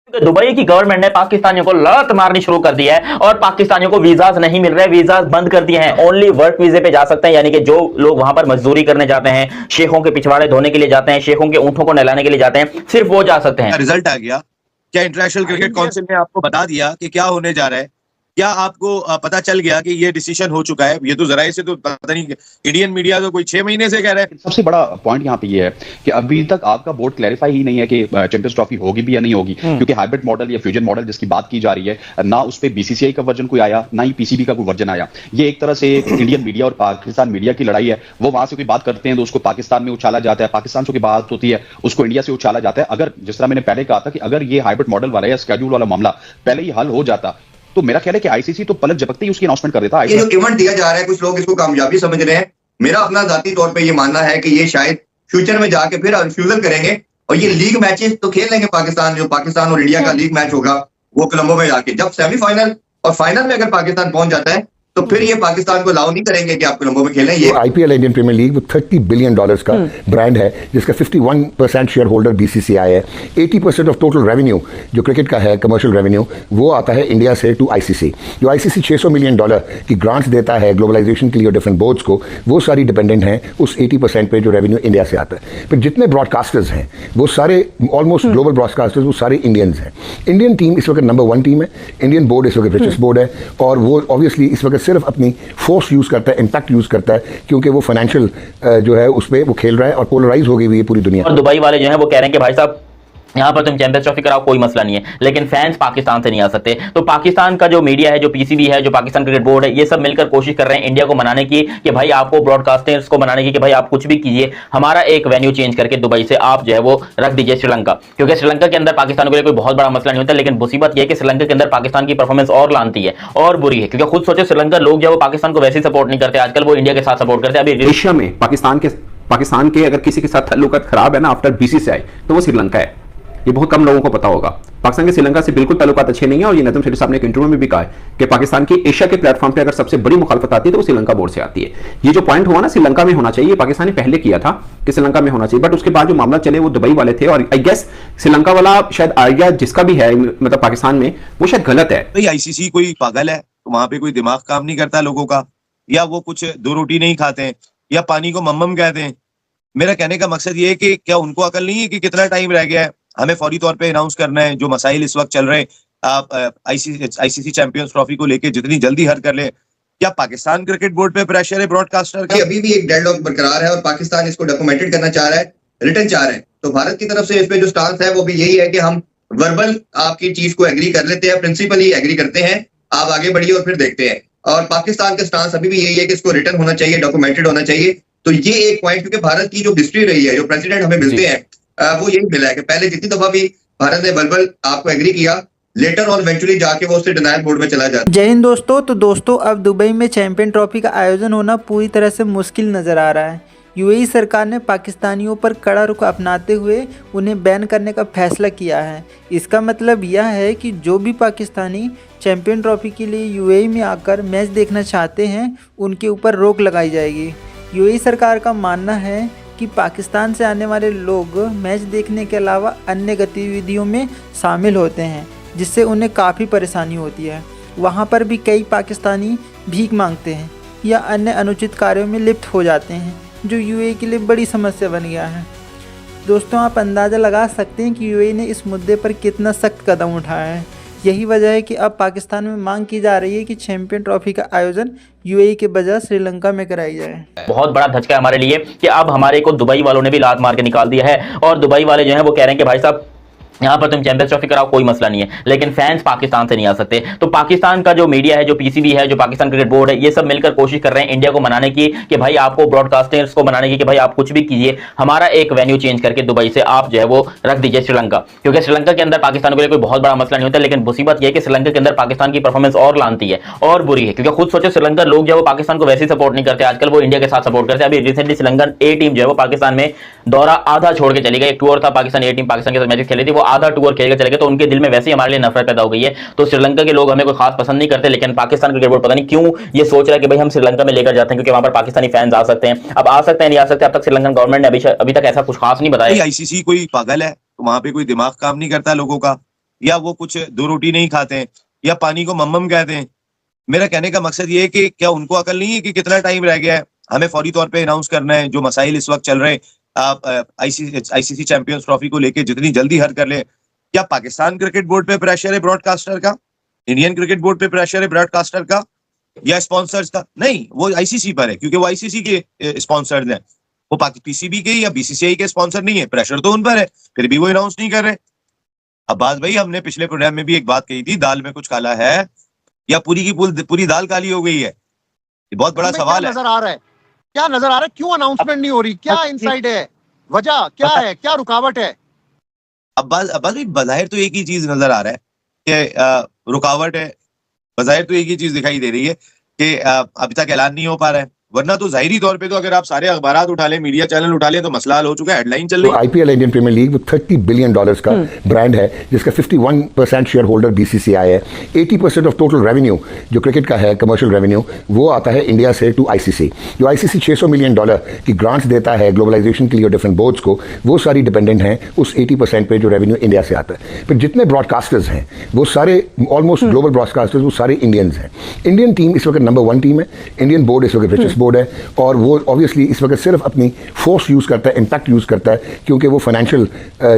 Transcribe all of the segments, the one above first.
Dubai की government ने पाकिस्तानियों को लात मारनी शुरू कर दी है और पाकिस्तानियों को वीजाज नहीं मिल रहे, वीजाज बंद कर दिए हैं। ओनली वर्क वीजे पे जा सकते हैं, यानी कि जो लोग वहां पर मजदूरी करने जाते हैं, शेखों के पिछवाड़े धोने के लिए जाते हैं, शेखों के ऊंटों को नहलाने के लिए जाते हैं, सिर्फ वो जा सकते हैं। रिजल्ट आ गया क्या? इंटरनेशनल क्रिकेट काउंसिल ने आपको बता दिया कि क्या होने जा रहा है? क्या आपको पता चल गया कि ये डिसीजन हो चुका है? ये तो जरा से तो पता नहीं, इंडियन मीडिया तो कोई 6 महीने से कह रहा है। सबसे बड़ा पॉइंट यहाँ पे ये है कि अभी तक आपका बोर्ड क्लैरिफाई ही नहीं है कि चैंपियंस ट्रॉफी होगी भी या नहीं होगी, क्योंकि हाइब्रिड मॉडल या फ्यूजन मॉडल जिसकी बात की जा रही है, ना उस पे बीसीसीआई का वर्जन कोई आया, ना ही पीसीबी का कोई वर्जन आया। ये एक तरह से इंडियन मीडिया और पाकिस्तान मीडिया की लड़ाई है। वो वहां से कोई बात करते हैं तो उसको पाकिस्तान में उछाला जाता है, पाकिस्तान से कोई बात होती है उसको इंडिया से उछाला जाता है। अगर जिस तरह मैंने पहले कहा था कि अगर ये हाइब्रिड मॉडल वाला या स्केड्यूल वाला मामला पहले ही हल हो जाता तो मेरा ख्याल है कि आईसीसी तो पलक झपकते ही उसकी अनाउंसमेंट कर देता। ये जो इवेंट दिया जा रहा है, कुछ लोग इसको कामयाबी समझ रहे हैं। मेरा अपना जाती तौर पे ये मानना है कि ये शायद फ्यूचर में जाके फिर फ्यूजन करेंगे और ये लीग मैचेस तो खेल लेंगे पाकिस्तान, जो पाकिस्तान और इंडिया का लीग मैच होगा वो कोलंबो में जाके, जब सेमीफाइनल और फाइनल में अगर पाकिस्तान पहुंच जाता है तो फिर ये पाकिस्तान को अलाउ नहीं करेंगे कि आप कोलंबो में खेलें। ये आईपीएल इंडियन प्रीमियर लीग वो $30 बिलियन का ब्रांड है, जिसका 51% शेयर होल्डर बीसीसीआई है। 80% ऑफ टोटल रेवेन्यू जो क्रिकेट का है, कमर्शियल रेवेन्यू, वो आता है इंडिया से टू आईसीसी। जो आईसीसी $600 मिलियन की ग्रांट्स देता है ग्लोबलाइजेशन के लिए डिफरेंट बोर्ड्स को, वो सारी डिपेंडेंट हैं उस 80% पे जो रेवेन्यू इंडिया से आता है। फिर जितने ब्रॉडकास्टर्स हैं वो सारे ऑलमोस्ट ग्लोबल ब्रॉडकास्टर्स वो सारे इंडियंस हैं। इंडियन टीम इस वक्त नंबर 1 टीम है, इंडियन बोर्ड इस वक्त रिचेस्ट बोर्ड है, और वो ऑब्वियसली इस वक्त सिर्फ अपनी फोर्स यूज करता है, इंपैक्ट यूज करता है, क्योंकि वो फाइनेंशियल जो है उस पर वो खेल रहा है और पोलराइज हो गई हुई है पूरी दुनिया। और दुबई वाले जो है वो कह रहे हैं कि भाई साहब यहाँ पर तुम चैंपियंस ट्रॉफी कराओ, कोई मसला नहीं है, लेकिन फैंस पाकिस्तान से नहीं आ सकते। तो पाकिस्तान का जो मीडिया है, जो पीसीबी है, जो पाकिस्तान क्रिकेट बोर्ड है, ये सब मिलकर कोशिश कर रहे हैं इंडिया को मनाने की कि भाई आपको, ब्रॉडकास्टर्स को मनाने की कि भाई आप कुछ भी कीजिए, हमारा एक वेन्यू चेंज करके दुबई से आप जो है वो रख दीजिए श्रीलंका। क्योंकि श्रीलंका के अंदर पाकिस्तान को लिए कोई बहुत बड़ा मसला नहीं होता, लेकिन मुसीबत यह है कि श्रीलंका के अंदर पाकिस्तान की परफॉर्मेंस और लानती है और बुरी है। क्योंकि खुद सोचे श्रीलंका लोग जो है वो पाकिस्तान को वैसे ही सपोर्ट नहीं करते आजकल, वो इंडिया के साथ सपोर्ट करते हैं। अभी एशिया में पाकिस्तान के अगर किसी के साथ ताल्लुकात खराब है ना आफ्टर बीसीसीआई, तो वो श्रीलंका है। ये बहुत कम लोगों को पता होगा। पाकिस्तान के श्रीलंका से बिल्कुल ताल्लुकात अच्छे नहीं है, और ये नजम शेट्टी साहब ने एक इंटरव्यू में भी कहा है कि पाकिस्तान की एशिया के प्लेटफॉर्म पे अगर सबसे बड़ी मुखालफत आती है तो वो श्रीलंका बोर्ड से आती है। ये जो पॉइंट हुआ ना श्रीलंका में होना चाहिए, पाकिस्तान ने पहले किया था कि श्रीलंका में होना चाहिए, बट उसके बाद जो मामला चले वो दुबई वाले थे, और आई गेस श्रीलंका वाला शायद आइडिया जिसका भी है मतलब पाकिस्तान में, वो शायद गलत है। भाई आईसीसी कोई पागल है? तो वहां पे कोई दिमाग काम नहीं करता लोगों का, या वो कुछ दो रोटी नहीं खाते हैं, या पानी को मम्मम कहते हैं? मेरा कहने का मकसद ये है कि क्या उनको अकल नहीं है कि कितना टाइम रह गया है, हमें फौरी तौर पे अनाउंस करना है जो मसाइल इस वक्त चल रहे हैं। आप आईसीसी चैंपियंस ट्रॉफी को लेके जितनी जल्दी हल कर ले। क्या पाकिस्तान क्रिकेट बोर्ड पे प्रेशर है ब्रॉडकास्टर का? अभी भी एक डेडलॉक बरकरार है और पाकिस्तान इसको डॉक्यूमेंटेड करना चाह रहा है, रिटर्न चाह रहे हैं। तो भारत की तरफ से इस पे जो स्टांस है वो भी यही है कि हम वर्बल आपकी चीज को एग्री कर लेते हैं, प्रिंसिपली एग्री करते हैं, आप आगे बढ़िए और फिर देखते हैं। और पाकिस्तान का स्टांस अभी भी यही है कि इसको रिटर्न होना चाहिए, डॉक्यूमेंटेड होना चाहिए। तो ये एक पॉइंट, क्योंकि भारत की जो हिस्ट्री रही है, जो प्रेसिडेंट हमें मिलते हैं, वो यही मिला है कि पहले जितनी दफा भी भारत ने वर्बल आपको एग्री किया, लेटर और इवेंचुअली जाके वो उससे डिनायल मोड में चला जाता है। जय हिंद दोस्तों। तो दोस्तों अब दुबई में चैंपियन ट्रॉफी का आयोजन होना पूरी तरह से मुश्किल नज़र आ रहा है। यूएई सरकार ने पाकिस्तानियों पर कड़ा रुख अपनाते हुए उन्हें बैन करने का फैसला किया है। इसका मतलब यह है कि जो भी पाकिस्तानी चैंपियन ट्रॉफी के लिए यूएई में आकर मैच देखना चाहते हैं उनके ऊपर रोक लगाई जाएगी। यूएई सरकार का मानना है कि पाकिस्तान से आने वाले लोग मैच देखने के अलावा अन्य गतिविधियों में शामिल होते हैं, जिससे उन्हें काफ़ी परेशानी होती है। वहाँ पर भी कई पाकिस्तानी भीख मांगते हैं या अन्य अनुचित कार्यों में लिप्त हो जाते हैं, जो यूएई के लिए बड़ी समस्या बन गया है। दोस्तों आप अंदाज़ा लगा सकते हैं कि यूएई ने इस मुद्दे पर कितना सख्त कदम उठाया है। यही वजह है कि अब पाकिस्तान में मांग की जा रही है कि चैंपियन ट्रॉफी का आयोजन यूएई के बजाय श्रीलंका में कराई जाए। बहुत बड़ा धचका है हमारे लिए कि अब हमारे को दुबई वालों ने भी लात मार के निकाल दिया है, और दुबई वाले जो है वो कह रहे हैं कि भाई साहब यहाँ पर तुम चैंपियंस ट्रॉफी कराओ, कोई मसला नहीं है, लेकिन फैंस पाकिस्तान से नहीं आ सकते। तो पाकिस्तान का जो मीडिया है, जो पीसीबी है, जो पाकिस्तान क्रिकेट बोर्ड है, ये सब मिलकर कोशिश कर रहे हैं इंडिया को मनाने की कि भाई आपको, ब्रॉडकास्टर्स को मनाने की कि भाई आप कुछ भी कीजिए, हमारा एक वेन्यू चेंज करके दुबई से आप जो है वो रख दीजिए श्रीलंका। क्योंकि श्रीलंका के अंदर पाकिस्तान को लिए कोई बहुत बड़ा मसला नहीं होता, लेकिन मुसीबत यह है कि श्रीलंका के अंदर पाकिस्तान की परफॉर्मेंस और लानती है और बुरी है। क्योंकि खुद सोचे श्रीलंका लोग जो है वो पाकिस्तान को वैसे ही सपोर्ट नहीं करते आजकल, वो इंडिया के साथ सपोर्ट करते हैं। अभी रिसेंटली श्रीलंकन ए टीम जो है वो पाकिस्तान में दौरा आधा छोड़ के चली गई। एक टूर था, पाकिस्तान ए टीम पाकिस्तान के साथ मैचेस खेली थी, वो आधा टूर खेल के तो उनके दिल में वैसे ही हमारे लिए नफरत पैदा हो गई है। तो श्रीलंका के लोग हमें कोई खास पसंद नहीं करते, लेकिन पाकिस्तान क्रिकेट बोर्ड पता नहीं क्यों ये सोच रहा है कि भाई हम श्रीलंका में लेकर जाते हैं, क्योंकि वहां पर पाकिस्तानी फैंस आ सकते हैं। अब आ सकते हैं, नहीं आ सकते, अब तक श्रीलंकन गवर्नमेंट ने अभी तक ऐसा कुछ खास नहीं बताया। आईसीसी कोई पागल है? तो वहां पे कोई दिमाग काम नहीं करता लोगों का, या वो कुछ दो रोटी नहीं खाते हैं या पानी को मम्मम कहते हैं। मेरा कहने का मकसद ये है कि क्या उनको अकल नहीं है कि कितना टाइम रह गया है, हमें फौरी तौर पे अनाउंस करना है जो मसाइल इस वक्त चल रहे हैं। आप आईसीसी चैंपियंस ट्रॉफी को लेके जितनी जल्दी हल कर लें। क्या पाकिस्तान क्रिकेट बोर्ड पे प्रेशर है ब्रॉडकास्टर का, इंडियन क्रिकेट बोर्ड पे प्रेशर है ब्रॉडकास्टर का या स्पॉन्सर्स का? नहीं, वो आईसीसी पर है क्योंकि वो आईसीसी के स्पॉन्सर्स हैं, वो पीसीबी के या बीसीसीआई के स्पॉन्सर नहीं है। प्रेशर तो उन पर है, फिर भी वो अनाउंस नहीं कर रहे। अब्बास भाई, हमने पिछले प्रोग्राम में भी एक बात कही थी, दाल में कुछ काला है या पूरी की पूरी दाल काली हो गई है? ये बहुत बड़ा सवाल है। नजर आ रहा है, क्या नजर आ रहा है? क्यों अनाउंसमेंट नहीं हो रही? क्या इनसाइड है? वजह क्या है? क्या रुकावट है? अब्बास भाई, बज़ाहिर तो एक ही चीज नजर आ रहा है कि रुकावट है। बज़ाहिर तो एक ही चीज दिखाई दे रही है कि अभी तक ऐलान नहीं हो पा रहा है, वरना तो जाहिरी तौर पे तो अगर आप सारे अखबारात उठा लें, मीडिया चैनल उठा लें तो मसला हल हो चुका है, हेडलाइन चल रही है। आईपीएल इंडियन प्रीमियर लीग वो $30 बिलियन का ब्रांड है जिसका 51% शेयर होल्डर बीसीसीआई है। 80% ऑफ टोटल रेवेन्यू जो क्रिकेट का है, कमर्शियल रेवेन्यू, वो आता है इंडिया से टू आईसीसी। जो आईसीसी $600 मिलियन की ग्रांट्स देता है ग्लोबलाइजेशन के लिए डिफरेंट बोर्ड्स को, वो सारी डिपेंडेंट हैं उस 80% पे जो रेवेन्यू इंडिया से आता है। फिर जितने ब्रॉडकास्टर्स हैं वो सारे ऑलमोस्ट ग्लोबल ब्रॉडकास्टर्स वो सारे इंडियंस हैं। इंडियन टीम इस वक्त नंबर 1 टीम है। इंडियन बोर्ड इस वक्त रिचेस्ट बोर्ड है और वो ऑब्वियसली इस वक्त सिर्फ अपनी फोर्स यूज़ करता है, इम्पैक्ट यूज़ करता है, क्योंकि वो फाइनेंशियल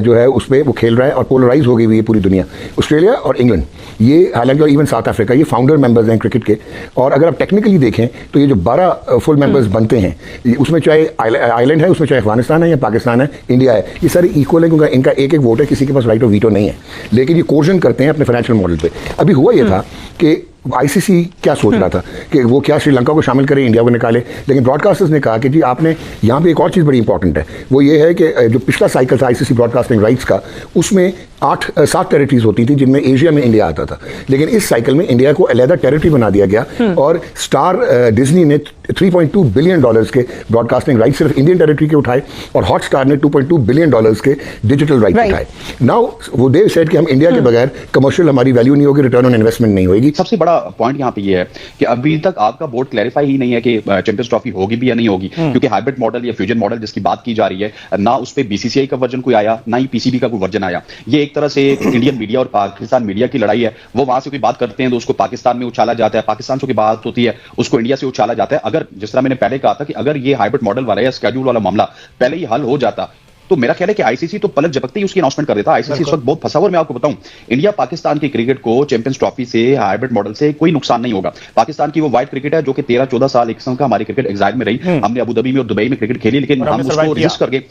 जो है उस पर वो खेल रहा है और पोलराइज हो गई हुई है पूरी दुनिया। ऑस्ट्रेलिया और इंग्लैंड ये, हालांकि और इवन साउथ अफ्रीका, ये फाउंडर मेंबर्स हैं क्रिकेट के। और अगर आप टेक्निकली देखें तो ये जो 12 फुल मेंबर्स बनते हैं, उसमें चाहे आइलैंड है, उसमें चाहे अफगानिस्तान है या पाकिस्तान है, इंडिया है, ये सारे इक्वल है क्योंकि इनका एक एक वोट है, किसी के पास राइट ऑफ वीटो नहीं है। लेकिन ये कोर्जन करते हैं अपने फाइनेंशियल मॉडल पे। अभी हुआ ये था कि आईसीसी क्या सोच रहा था कि वो क्या श्रीलंका को शामिल करे, इंडिया को निकाले, लेकिन ब्रॉडकास्टर्स ने कहा कि जी आपने यहाँ पे एक और चीज़ बड़ी इंपॉर्टेंट है, वो ये है कि जो पिछला साइकिल था आईसीसी ब्रॉडकास्टिंग राइट्स का, उसमें 7 टेरिटरीज होती थी जिनमें एशिया में इंडिया आता था। लेकिन इस साइकिल में इंडिया को अलहदा टेरिटरी बना दिया गया और स्टार डिज्नी ने $3.2 बिलियन के ब्रॉडकास्टिंग राइट सिर्फ इंडियन टेरिटरी के उठाए और हॉटस्टार ने $2.2 बिलियन के डिजिटल राइट उठाए। नाउ वो दे सेड कि हम इंडिया के बगैर कमर्शियल हमारी वैल्यू नहीं होगी, रिटर्न ऑन इन्वेस्टमेंट नहीं होगी। सबसे बड़ा पॉइंट यहाँ पे ये है कि अभी तक आपका बोर्ड क्लैरिफाई ही नहीं है कि चैंपियंस ट्रॉफी होगी भी या नहीं होगी, क्योंकि हाइब्रिड मॉडल या फ्यूजन मॉडल जिसकी बात की जा रही है, ना उस पे बीसीसीआई का वर्जन कोई आया, ना ही पीसीबी का कोई वर्जन आया। ये एक तरह से इंडियन मीडिया और पाकिस्तान मीडिया की लड़ाई है। वो वहां से कोई बात करते हैं तो उसको पाकिस्तान में उछाला जाता है, पाकिस्तान से कोई बात होती है उसको इंडिया से उछाला जाता है। अगर जिस तरह मैंने पहले कहा था कि अगर ये हाइब्रिड मॉडल वाला या स्केड्यूल वाला मामला पहले ही हल हो जाता तो मेरा ख्याल है कि आईसीसी तो पलक झपकते ही उसकी अनाउंसमेंट कर देता। आईसीसी इस वक्त बहुत फंसा हुआ है। मैं आपको बताऊं, इंडिया पाकिस्तान की क्रिकेट को चैंपियंस ट्रॉफी से, हाइब्रिड मॉडल से कोई नुकसान नहीं होगा। पाकिस्तान की वो वाइट क्रिकेट है जो कि 13-14 साल एक किस्म का हमारी क्रिकेट एग्जाइल में रही। हमने अबू धाबी में और दुबई में क्रिकेट खेली, लेकिन हम उसको रजिस्ट करके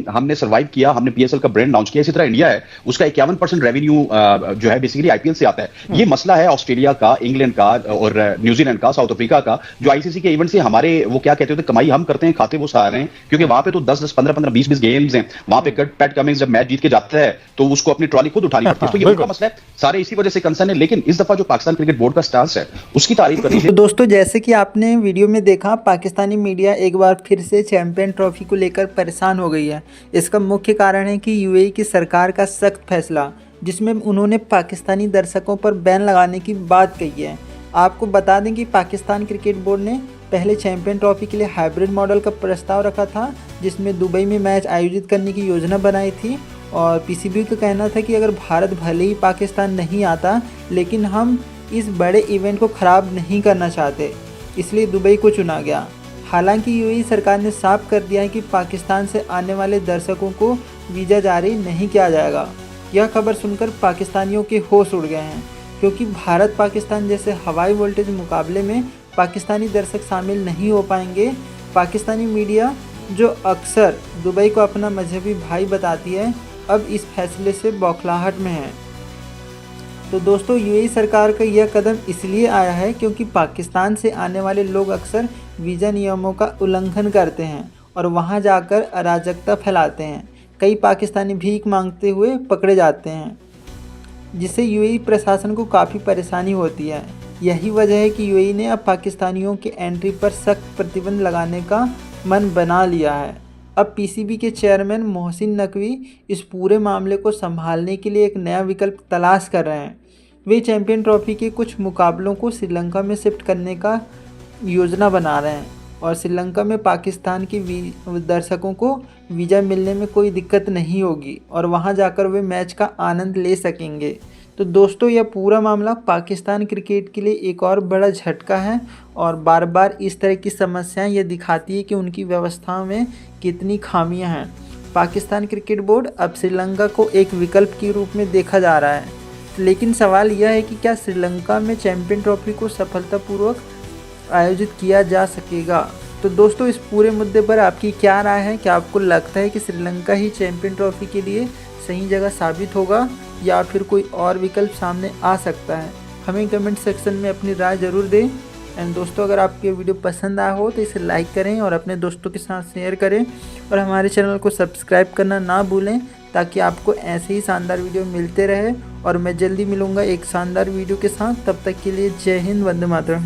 हमने सर्वाइव किया, हमने पीएसएल का ब्रांड लॉन्च किया। इसी तरह इंडिया है, उसका 51% रेवेन्यू जो है बेसिकली आईपीएल से आता है। ये मसला है ऑस्ट्रेलिया का, इंग्लैंड का और न्यूजीलैंड का, साउथ अफ्रीका का, जो आईसीसी के इवेंट से हमारे वो क्या कहते हैं कमाई हम करते हैं, खाते वो सारे हैं, क्योंकि वहां पे तो 10-10, 15-15, 20-20 गेम्स हैं। वहां पे पैट कमिंग्स जब मैच जीत के जाता है तो उसको अपनी ट्रॉली खुद उठानी पड़ती है। तो ये उनका मसला है, सारे इसी वजह से कंसर्न है। लेकिन इस दफा जो पाकिस्तान क्रिकेट बोर्ड का स्टांस है उसकी तारीफ करनी चाहिए। तो दोस्तों, जैसे कि आपने वीडियो में देखा, पाकिस्तानी मीडिया एक बार फिर से चैंपियन ट्रॉफी को लेकर परेशान हो गई है। इसका मुख्य कारण है कि यूएई की सरकार का सख्त फैसला, जिसमें उन्होंने पाकिस्तानी दर्शकों पर बैन लगाने की बात कही है। आपको बता दें कि पाकिस्तान क्रिकेट बोर्ड ने पहले चैंपियन ट्रॉफी के लिए हाइब्रिड मॉडल का प्रस्ताव रखा था, जिसमें दुबई में मैच आयोजित करने की योजना बनाई थी। और पीसीबी का कहना था कि अगर भारत भले ही पाकिस्तान नहीं आता, लेकिन हम इस बड़े इवेंट को ख़राब नहीं करना चाहते, इसलिए दुबई को चुना गया। हालांकि यूएई सरकार ने साफ कर दिया है कि पाकिस्तान से आने वाले दर्शकों को वीज़ा जारी नहीं किया जाएगा। यह खबर सुनकर पाकिस्तानियों के होश उड़ गए हैं, क्योंकि भारत पाकिस्तान जैसे हवाई वोल्टेज मुकाबले में पाकिस्तानी दर्शक शामिल नहीं हो पाएंगे। पाकिस्तानी मीडिया, जो अक्सर दुबई को अपना मजहबी भाई बताती है, अब इस फैसले से बौखलाहट में है। तो दोस्तों, यूएई सरकार का यह कदम इसलिए आया है क्योंकि पाकिस्तान से आने वाले लोग अक्सर वीज़ा नियमों का उल्लंघन करते हैं और वहां जाकर अराजकता फैलाते हैं। कई पाकिस्तानी भीख मांगते हुए पकड़े जाते हैं, जिससे यूएई प्रशासन को काफ़ी परेशानी होती है। यही वजह है कि यूएई ने अब पाकिस्तानियों की एंट्री पर सख्त प्रतिबंध लगाने का मन बना लिया है। अब पीसीबी के चेयरमैन मोहसिन नकवी इस पूरे मामले को संभालने के लिए एक नया विकल्प तलाश कर रहे हैं। वे चैंपियन ट्रॉफी के कुछ मुकाबलों को श्रीलंका में शिफ्ट करने का योजना बना रहे हैं और श्रीलंका में पाकिस्तान के दर्शकों को वीज़ा मिलने में कोई दिक्कत नहीं होगी और वहां जाकर वे मैच का आनंद ले सकेंगे। तो दोस्तों यह पूरा मामला पाकिस्तान क्रिकेट के लिए एक और बड़ा झटका है और बार बार इस तरह की समस्याएं ये दिखाती है कि उनकी व्यवस्था में कितनी खामियां हैं। पाकिस्तान क्रिकेट बोर्ड अब श्रीलंका को एक विकल्प के रूप में देखा जा रहा है, लेकिन सवाल यह है कि क्या श्रीलंका में चैंपियन ट्रॉफी को सफलतापूर्वक आयोजित किया जा सकेगा। तो दोस्तों इस पूरे मुद्दे पर आपकी क्या राय है? क्या आपको लगता है कि श्रीलंका ही चैंपियन ट्रॉफी के लिए सही जगह साबित होगा या फिर कोई और विकल्प सामने आ सकता है? हमें कमेंट सेक्शन में अपनी राय ज़रूर दें। एंड दोस्तों अगर आपको ये वीडियो पसंद आया हो तो इसे लाइक करें और अपने दोस्तों के साथ शेयर करें और हमारे चैनल को सब्सक्राइब करना ना भूलें ताकि आपको ऐसे ही शानदार वीडियो मिलते रहे। और मैं जल्दी मिलूँगा एक शानदार वीडियो के साथ। तब तक के लिए जय हिंद, वंदे मातरम।